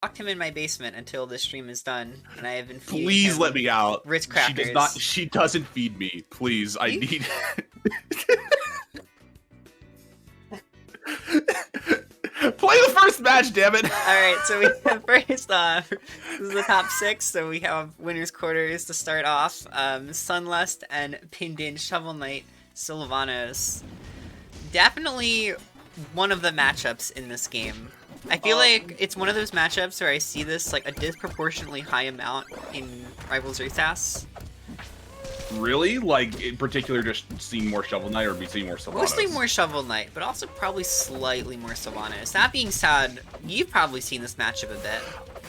locked him in my basement until the stream is done, and I have been feeding Please him let me out. Ritz crackers. She doesn't feed me. Please, I need. Play the first match, damn it! Alright, so we have first off, this is the top 6, so we have winners quarters to start off. Sunlust and Pinden, Shovel Knight, Sylvanos. Definitely one of the matchups in this game. I feel like it's one of those matchups where I see this like a disproportionately high amount in Rivals Recess. Really? Like, in particular, just seeing more Shovel Knight or be seeing more Sylvanos? Mostly more Shovel Knight, but also probably slightly more Sylvanos. That being said, you've probably seen this matchup a bit.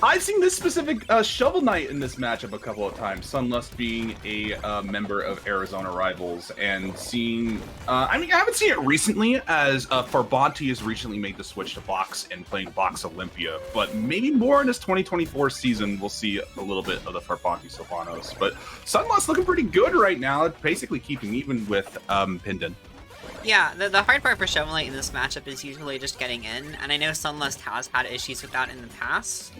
I've seen this specific Shovel Knight in this matchup a couple of times. Sunlust being a member of Arizona Rivals, and seeing... I mean, I haven't seen it recently, as Farbonti has recently made the switch to Box and playing Box Olympia, but maybe more in this 2024 season, we'll see a little bit of the Farbonti Sylvanos. But Sunlust looking pretty good right now, basically keeping even with Pinden. Yeah, the hard part for Shovel Knight in this matchup is usually just getting in, and I know Sunlust has had issues with that in the past,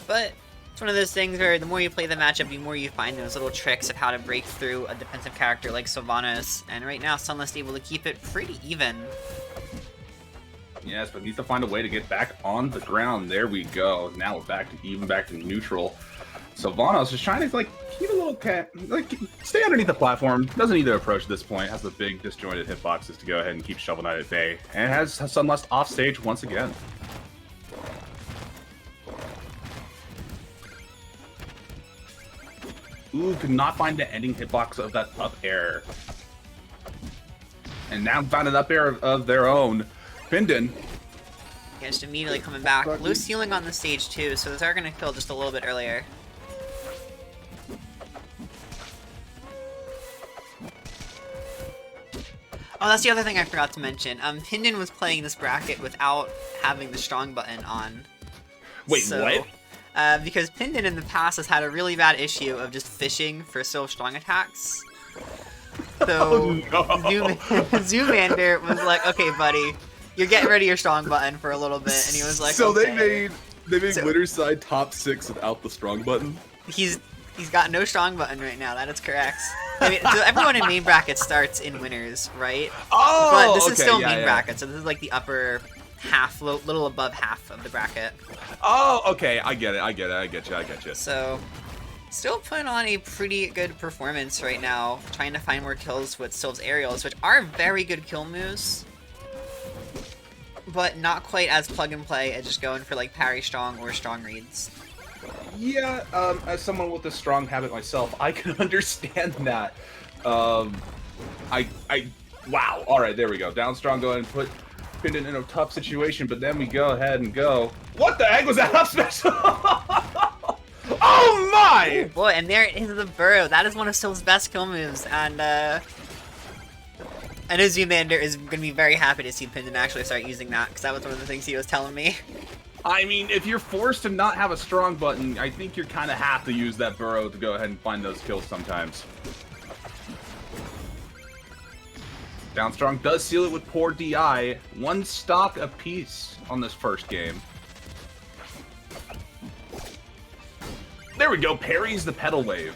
but it's one of those things where the more you play the matchup, the more you find those little tricks of how to break through a defensive character like Sylvanos, and right now Sunlust able to keep it pretty even. Yes, but needs to find a way to get back on the ground. There we go. Now we're back to neutral. Sylvanos is trying to, like, keep a little stay underneath the platform. Doesn't need to approach at this point. Has the big disjointed hitboxes to go ahead and keep Shovel Knight at bay. And has Sunlust off stage once again. Ooh, could not find the ending hitbox of that up air. And now found an up air of their own. Pinden. Yeah, just immediately coming back. Low ceiling on the stage too, so those are going to kill just a little bit earlier. Oh, that's the other thing I forgot to mention. Pinden was playing this bracket without having the strong button on. Wait, what? Because Pinden in the past has had a really bad issue of just fishing for so strong attacks. So Zoomander was like, "Okay, buddy, you're getting rid of your strong button for a little bit," and he was like, "So okay. they made Winner's Side top 6 without the strong button." He's got no strong button right now. That is correct. I mean, so everyone in main bracket starts in winners, right? Oh, but this is okay, still yeah, main bracket, so this is like the upper half, little above half of the bracket. Oh, okay, I get you. So, still putting on a pretty good performance right now, trying to find more kills with Sylv's aerials, which are very good kill moves, but not quite as plug and play as just going for like parry strong or strong reads. Yeah, as someone with a strong habit myself, I can understand that. Wow, alright, there we go. Down strong, go ahead and put Pinden in a tough situation, but then we go ahead and go. What the heck was that up special? Oh my! Ooh, boy, and there is the burrow. That is one of Syl's best kill moves, and I know Zoomander is going to be very happy to see Pinden actually start using that, because that was one of the things he was telling me. I mean, if you're forced to not have a strong button, I think you kind of have to use that burrow to go ahead and find those kills sometimes. Down strong does seal it with poor DI. 1 stock apiece on this first game. There we go, parries the pedal wave.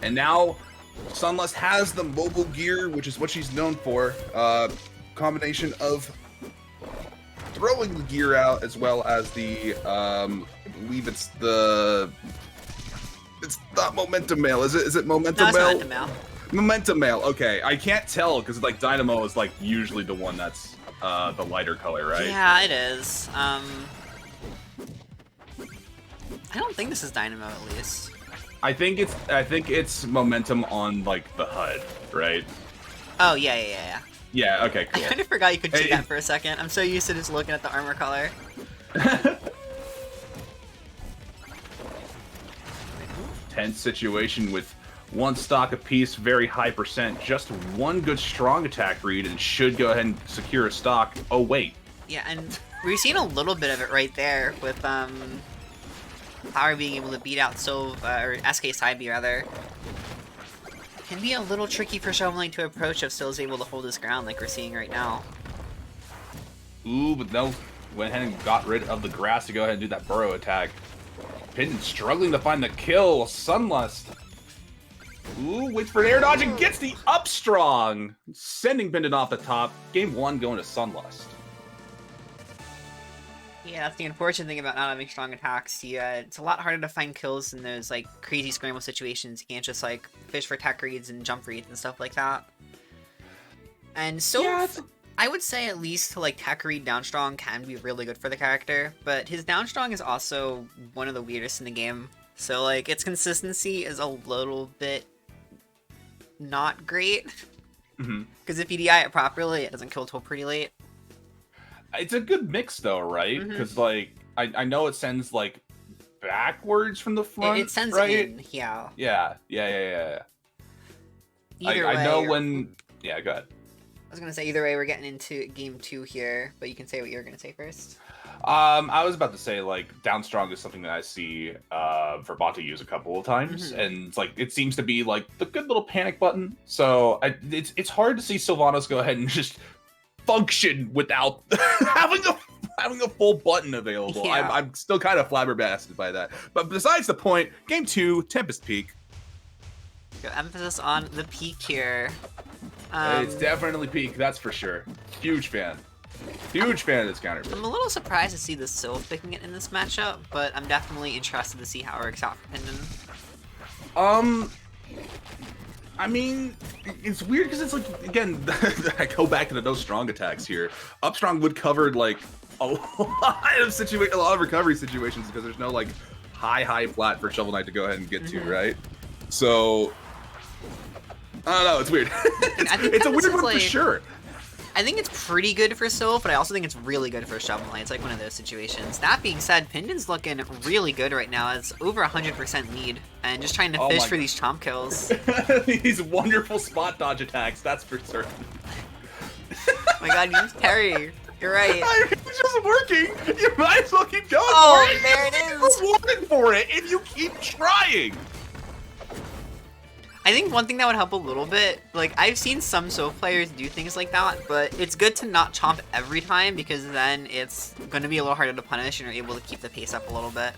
And now Sunlust has the mobile gear, which is what she's known for. Combination of throwing the gear out as well as the, I believe it's not Momentum Mail, is it? Is it Momentum Mail? No, it's Momentum Mail. Momentum Mail, okay. I can't tell, because like Dynamo is like usually the one that's the lighter color, right? Yeah, it is. I don't think this is Dynamo, at least. I think it's Momentum on like the HUD, right? Oh yeah. Yeah, okay, cool. I kind of forgot you could do that for a second. I'm so used to just looking at the armor color. Tense situation with 1 stock apiece, very high percent, just 1 good strong attack read, and should go ahead and secure a stock. Oh wait. Yeah, and we've seen a little bit of it right there with Power being able to beat out or SK Saibi rather. Can be a little tricky for Shovel Knight to approach if Syl is able to hold his ground like we're seeing right now. Ooh, but no. Went ahead and got rid of the grass to go ahead and do that burrow attack. Pinden struggling to find the kill. Sunlust. Ooh, waits for an air dodge and gets the up strong. Sending Pinden off the top. Game 1 going to Sunlust. Yeah, that's the unfortunate thing about not having strong attacks. It's a lot harder to find kills in those like crazy scramble situations. You can't just like fish for tech reads and jump reads and stuff like that. And so Yeah, I would say at least to like tech read down strong can be really good for the character, but his down strong is also one of the weirdest in the game. So like its consistency is a little bit not great. Because if you DI it properly, it doesn't kill till pretty late. It's a good mix though, right? Because like I know it sends like backwards from the front. It sends right? in, yeah. Yeah. Either way, I know when. Yeah, go ahead. I was gonna say either way, we're getting into game 2 here, but you can say what you're gonna say first. I was about to say like down strong is something that I see Verbata use a couple of times, and it's like it seems to be like the good little panic button. So it's hard to see Sylvanos go ahead and just function without having a full button available. Yeah. I'm still kind of flabbergasted by that. But besides the point, game 2, Tempest Peak. Go emphasis on the peak here. It's definitely peak, that's for sure. Huge fan. Huge fan of this counter. I'm a little surprised to see the Syl picking it in this matchup, but I'm definitely interested to see how it works out for Pinden. I mean, it's weird because it's like, again, I go back to those strong attacks here. Up strong would cover like a lot of recovery situations because there's no like high flat for Shovel Knight to go ahead and get to, right? So I don't know, it's weird. it's a weird one like, for sure. I think it's pretty good for Syl, but I also think it's really good for Shovel Knight. It's like one of those situations. That being said, Pinden's looking really good right now. It's over 100% lead, and just trying to fish for these chomp kills. These wonderful spot dodge attacks, that's for certain. Oh my god, use parry. You're right. It's just working. You might as well keep going Oh, for it. there it is. You're rewarded for it if you keep trying. I think one thing that would help a little bit, like, I've seen some Syl players do things like that, but it's good to not chomp every time, because then it's going to be a little harder to punish, and you're able to keep the pace up a little bit.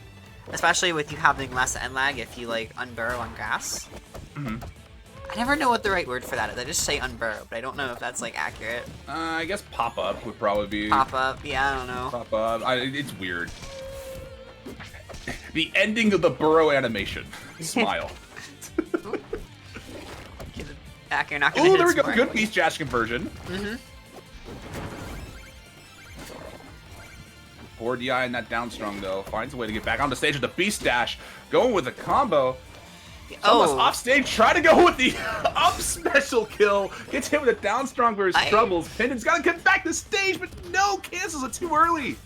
Especially with you having less end lag if you, like, unburrow on grass. I never know what the right word for that is. I just say unburrow, but I don't know if that's, like, accurate. I guess pop-up would probably be... Pop-up, yeah, I don't know. Pop-up. It's weird. The ending of the burrow animation. Smile. Back, you're not gonna Oh, hit there we it go. smart. Good beast dash conversion. Poor DI in that down strong though. Finds a way to get back on the stage with the beast dash. Going with a combo. Almost off stage. Try to go with the up special kill. Gets hit with a down strong for his troubles. Pinden's got to get back to stage, but no, cancels it too early.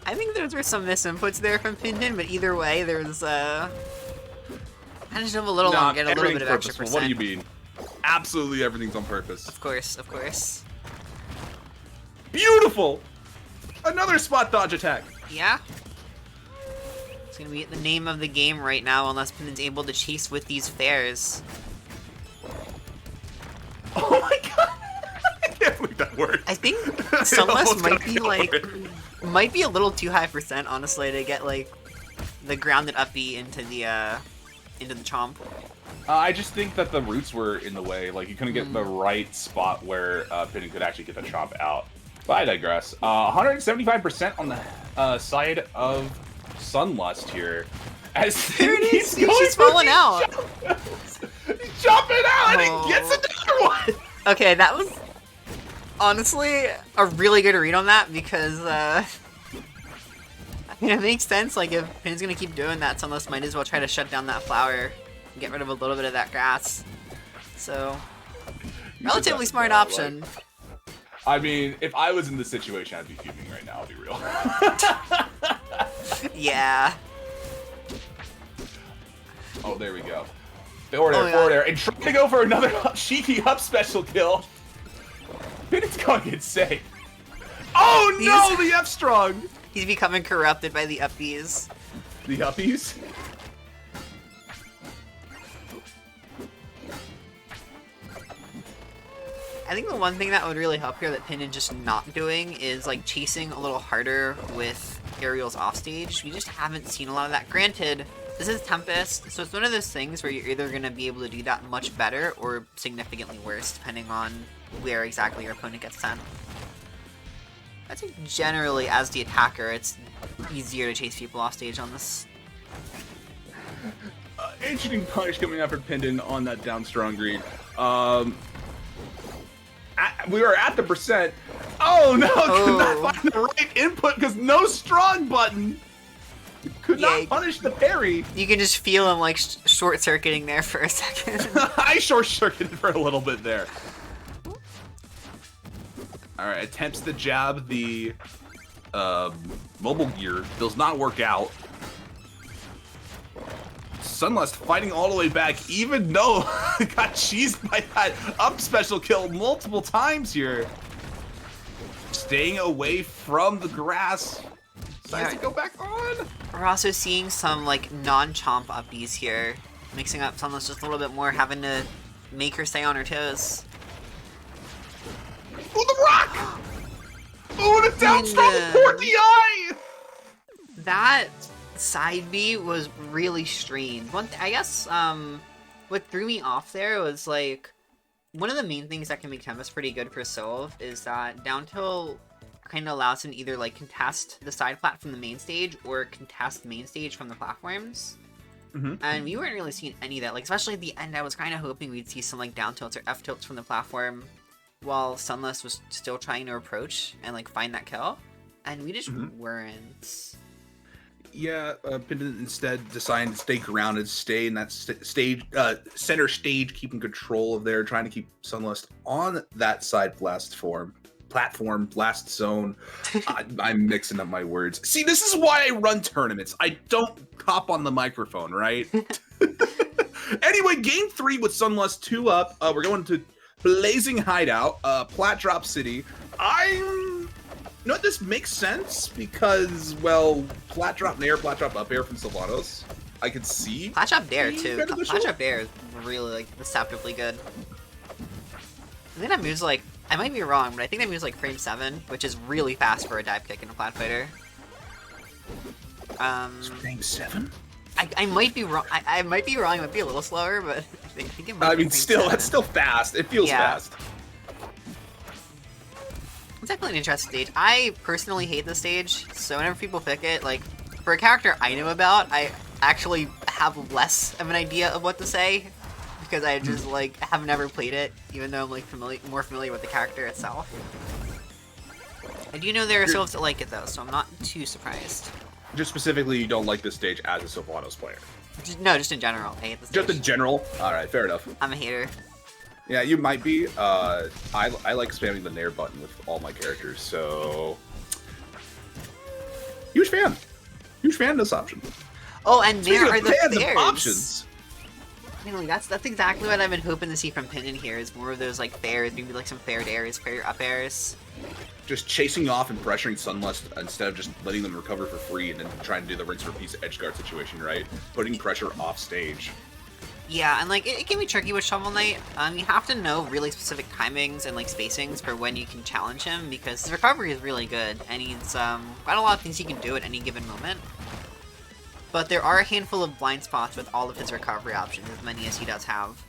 I think those were some misinputs there from Pinden, but either way, there was I just have a little long, get a little bit of extra percent. What do you mean? Absolutely everything's on purpose. Of course, of course. Beautiful! Another spot dodge attack. Yeah. It's gonna be the name of the game right now unless Pinden's able to chase with these fares. Oh my god! I can't believe that worked. I think Sunlust might be like might be a little too high percent, honestly, to get like the grounded up B into the chomp. I just think that the roots were in the way. Like, you couldn't get the right spot where Pinden could actually get the chomp out. But I digress. 175% on the side of Sunlust here. As there it is! She's falling out! He's jumping out and he gets another one! Okay, that was honestly a really good read on that because, I mean, it makes sense. Like, if Pinden's gonna keep doing that, Sunlust might as well try to shut down that flower. Get rid of a little bit of that grass. So, relatively smart option. I mean, if I was in this situation, I'd be fuming right now, I'll be real. Yeah. Oh, there we go. Forward air, and trying to go for another cheeky up special kill. Pinden's going insane. Oh no, the F strong! He's becoming corrupted by the uppies. The uppies? I think the one thing that would really help here that Pinden just not doing is like chasing a little harder with aerials offstage. We just haven't seen a lot of that. Granted, this is Tempest, so it's one of those things where you're either going to be able to do that much better or significantly worse, depending on where exactly your opponent gets sent. I think generally, as the attacker, it's easier to chase people off stage on this. Interesting punish coming after Pinden on that down strong green. We were at the percent. Oh no! Could not find the right input because no strong button. Could not punish the parry. You can just feel him like short circuiting there for a second. I short circuited for a little bit there. All right, attempts to jab the mobile gear, does not work out. Sunlust fighting all the way back, even though got cheesed by that up special kill multiple times here. Staying away from the grass. Decides to go back on. We're also seeing some like non-chomp uppies here, mixing up Sunlust just a little bit more, having to make her stay on her toes. Oh, the rock! Oh, the down strong for DI! That side B was really strange. I guess what threw me off there was like one of the main things that can make Tempest pretty good for Sylv is that down tilt kind of allows him to either like contest the side plat from the main stage or contest the main stage from the platforms. And we weren't really seeing any of that. Like especially at the end, I was kind of hoping we'd see some like down tilts or F tilts from the platform, while Sunlust was still trying to approach and like find that kill, and we just weren't. Yeah, Pinden instead decided to stay grounded, stay in that center stage, keeping control of there, trying to keep Sunlust on that side platform, blast zone. I'm mixing up my words. See, this is why I run tournaments. I don't hop on the microphone, right? Anyway, game 3 with Sunlust 2 up. We're going to Blazing Hideout, Plat Drop City. You know what, this makes sense because, well, Plat Drop Nair, Plat Drop Up Air from Sylvanos. I could see. Plat Drop Dare too. Plat Drop Dare is really like deceptively good. I think that move's like, I might be wrong, but I think that move's like frame 7, which is really fast for a dive kick in a plat fighter. Frame 7? I might be wrong. I might be wrong. It might be a little slower, but I think it might. I mean, still, that's still fast. It feels fast. It's definitely an interesting stage. I personally hate this stage, so whenever people pick it, like, for a character I know about, I actually have less of an idea of what to say, because I just, like, have never played it, even though I'm, like, more familiar with the character itself. I do know there are Sylphs that like it, though, so I'm not too surprised. Just specifically, you don't like this stage as a Sylvanos player? No, just in general. I hate this stage. Just in general? Alright, fair enough. I'm a hater. Yeah, you might be. I like spamming the Nair button with all my characters, so... Huge fan. Huge fan of this option. Oh, and there are the fairs. Options. You know, that's exactly what I've been hoping to see from Pinden here, is more of those, like, fairs, maybe, like, some faired airs, fair up airs. Just chasing off and pressuring Sunlust instead of just letting them recover for free and then trying to do the rinse repeat edgeguard situation, right? Putting pressure off stage. Yeah, and like it can be tricky with Shovel Knight. You have to know really specific timings and like spacings for when you can challenge him, because his recovery is really good, and he's got a lot of things he can do at any given moment. But there are a handful of blind spots with all of his recovery options, as many as he does have.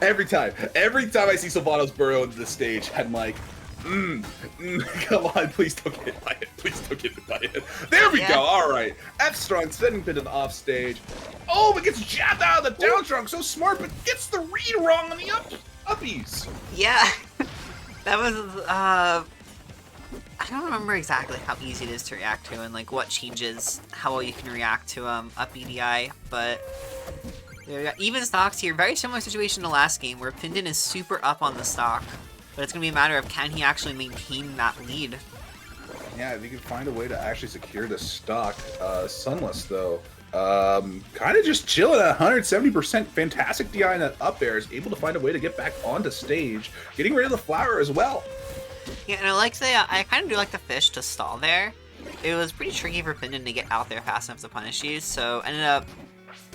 Every time I see Sylvanos burrow into the stage, I'm like, come on, please don't get hit by it. Please don't get hit by it. There we go. All right. F strong, sending Pinden off stage. Oh, but gets jabbed out of the down strong. So smart, but gets the read wrong on the uppies. Yeah, that was. I don't remember exactly how easy it is to react to, and like what changes how well you can react to up EDI, but. We got even stocks here. Very similar situation to last game, where Pinden is super up on the stock, but it's going to be a matter of can he actually maintain that lead. Yeah, if he can find a way to actually secure the stock. Sunless, though, kind of just chilling at 170%. Fantastic DI in that up air, is able to find a way to get back onto stage, getting rid of the flower as well. Yeah, and I kind of do like the fish to stall there. It was pretty tricky for Pinden to get out there fast enough to punish you, so ended up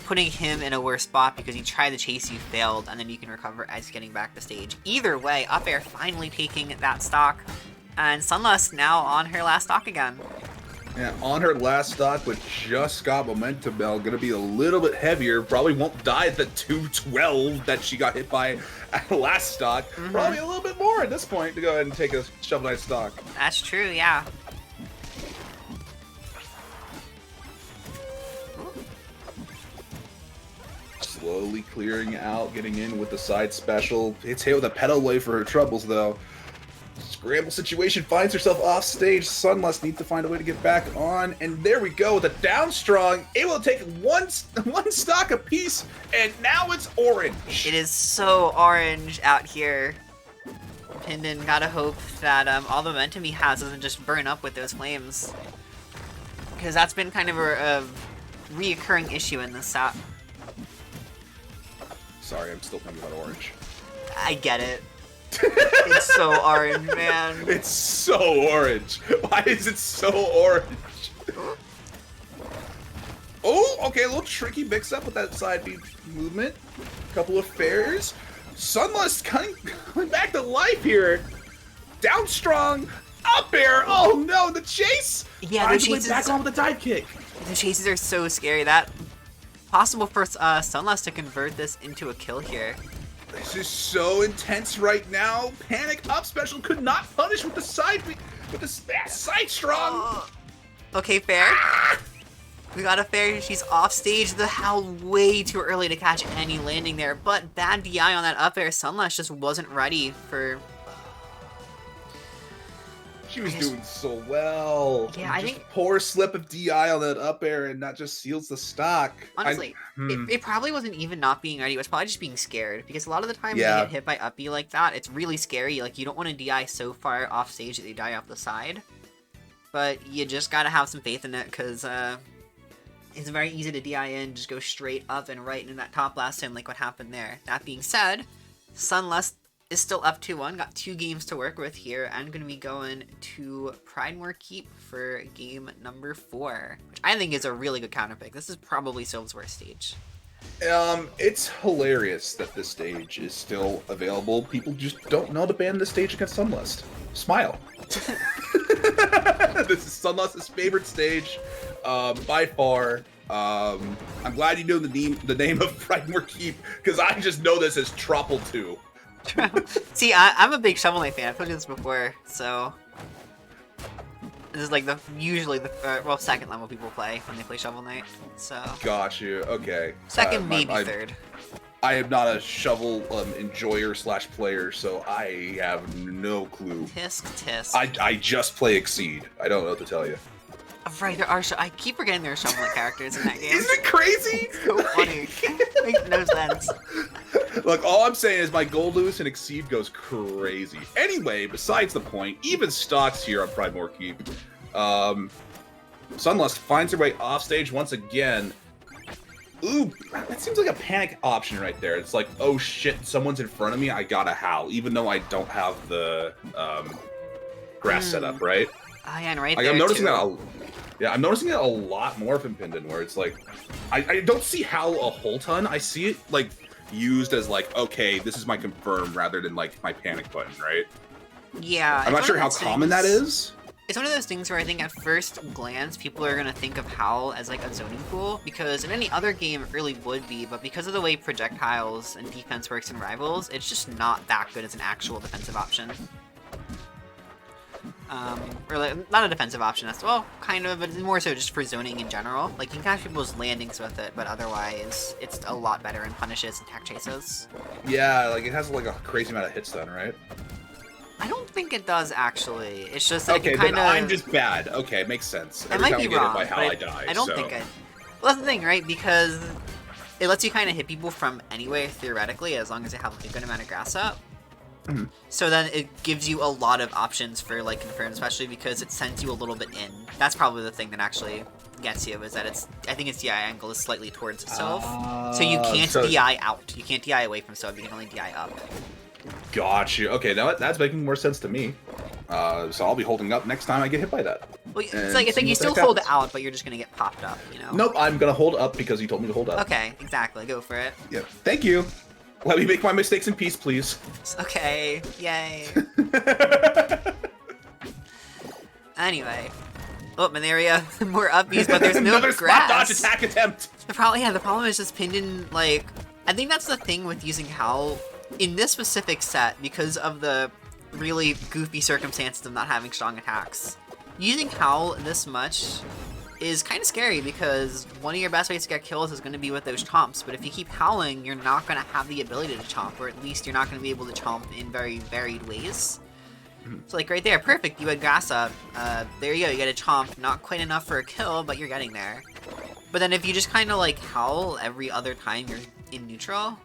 putting him in a worse spot because he tried to chase you, failed, and then you can recover as getting back to stage. Either way, up air finally taking that stock, and Sunlust now on her last stock again. Yeah, on her last stock, but just got momentum now. Gonna be a little bit heavier. Probably won't die at the 212 that she got hit by at the last stock. Probably a little bit more at this point to go ahead and take a Shovel Knight stock. That's true, yeah. Slowly clearing out, getting in with the side special. Hits hit with a pedal away for her troubles, though. Scramble situation, finds herself off stage. Sunlust needs to find a way to get back on, and there we go with a down strong, able to take one stock apiece, and now it's orange. It is so orange out here. Pinden gotta hope that all the momentum he has doesn't just burn up with those flames, because that's been kind of a reoccurring issue in this set. Sorry, I'm still thinking about orange. I get it. It's so orange, man. It's so orange. Why is it so orange? Oh, okay, a little tricky mix-up with that side beat movement. Couple of fairs. Sunlust coming back to life here. Down strong, up air. Oh no, the chase. Yeah, the chases back on with the dive kick. The chases are so scary. That possible for Sunlust to convert this into a kill here. This is so intense right now. Panic up special could not punish with the side side strong. Okay, fair. We got a fair. She's off stage. The howl way too early to catch any landing there, but bad DI on that up air. Sunlust just wasn't ready for. She was doing so well. Yeah, I think poor slip of DI on that up air, and that just seals the stock. Honestly, it probably wasn't even not being ready. It was probably just being scared, because a lot of the time when you get hit by up B like that, it's really scary. Like, you don't want to DI so far off stage that you die off the side. But you just gotta have some faith in it, because it's very easy to DI in, just go straight up and right into that top blast him like what happened there. That being said, Sunlust is still up 2-1, got 2 games to work with here, and going to be going to Pridemore Keep for game number 4, which I think is a really good counter pick. This is probably Sylv's worst stage. It's hilarious that this stage is still available. People just don't know to ban this stage against Sunlust. Smile. This is Sunlust's favorite stage, by far. I'm glad you know the name of Pridemore Keep, because I just know this as Tropple 2. See, I'm a big Shovel Knight fan. I've told you this before, so this is like usually the second level people play when they play Shovel Knight. So got you. Okay. Second, maybe third. I am not a shovel enjoyer / player, so I have no clue. Tisk. I just play Exceed. I don't know what to tell you. Right, there are. I keep forgetting there are Shovel Knight characters in that game. Isn't it crazy? It's so funny. Makes no sense. Look, all I'm saying is my Gold Lewis and Exceed goes crazy. Anyway, besides the point, even stocks here on Pridemore Keep. Sunlust finds her way off stage once again. Ooh, that seems like a panic option right there. It's like, oh shit, someone's in front of me, I gotta howl, even though I don't have the grass set up, right? Oh, yeah, and right like, there, I'm noticing too. I'm noticing it a lot more from Pinden, where it's like, I don't see howl a whole ton. I see it like used as like, okay, this is my confirm rather than like my panic button, right? Yeah. I'm not sure how common that is. It's one of those things where I think at first glance, people are going to think of Howl as like a zoning pool, because in any other game it really would be, but because of the way projectiles and defense works in Rivals, it's just not that good as an actual defensive option. Or like, not a defensive option, that's, well, kind of, but more so just for zoning in general. Like, you can catch people's landings with it, but otherwise, it's a lot better in punishes and tech chases. Yeah, like, it has like a crazy amount of hit stun, right? I don't think it does, actually. It's just that okay, it kind of... I'm just bad. Okay, makes sense. I might be wrong, by how but I die, I don't think I... Well, that's the thing, right? Because it lets you kind of hit people from anywhere, theoretically, as long as they have like, a good amount of grass up. Mm-hmm. So then it gives you a lot of options for like confirm, especially because it sends you a little bit in. That's probably the thing that actually gets you, is that it's... I think its DI angle is slightly towards itself. So you can't DI out. You can't DI away from sub, you can only DI up. Got you. Okay, now that's making more sense to me. So I'll be holding up next time I get hit by that. Well, it's and like see you what still the heck hold happens. out, but you're just gonna get popped up, you know? Nope, I'm gonna hold up because you told me to hold up. Okay, exactly. Go for it. Yeah, thank you. Let me make my mistakes in peace, please. Okay, yay. Anyway. Oh, Manaria, more upbeats, but there's no Another spot grass. dodge attack attempt. The problem is just Pinden, like, I think that's the thing with using Howl in this specific set because of the really goofy circumstances of not having strong attacks. Using Howl this much is kind of scary because one of your best ways to get kills is going to be with those chomps, but if you keep howling, you're not going to have the ability to chomp, or at least you're not going to be able to chomp in very varied ways. So like right there, perfect, you had grass up, there you go, you get a chomp, not quite enough for a kill, but you're getting there. But then if you just kind of like howl every other time you're in neutral,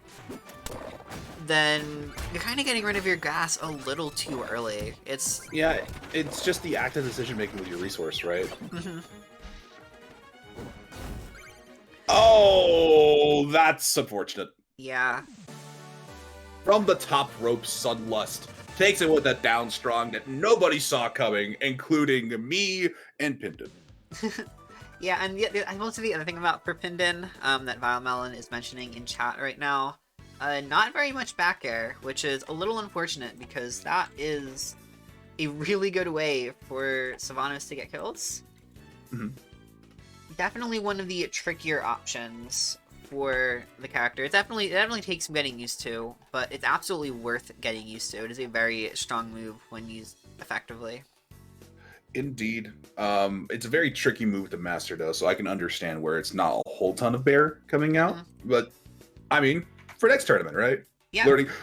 then you're kind of getting rid of your gas a little too early. It's... Yeah, it's just the active decision making with your resource, right? Oh, that's unfortunate. Yeah. From the top rope, Sunlust takes it with a down strong that nobody saw coming, including me and Pinden. Yeah, and mostly the other thing about for Pinden that Vilemelon is mentioning in chat right now, not very much back air, which is a little unfortunate because that is a really good way for Sylvanos to get kills. Definitely one of the trickier options for the character. It definitely takes some getting used to, but it's absolutely worth getting used to. It is a very strong move when used effectively. Indeed. It's a very tricky move to master, though, so I can understand where it's not a whole ton of bear coming out. But, I mean, for next tournament, right? Yeah.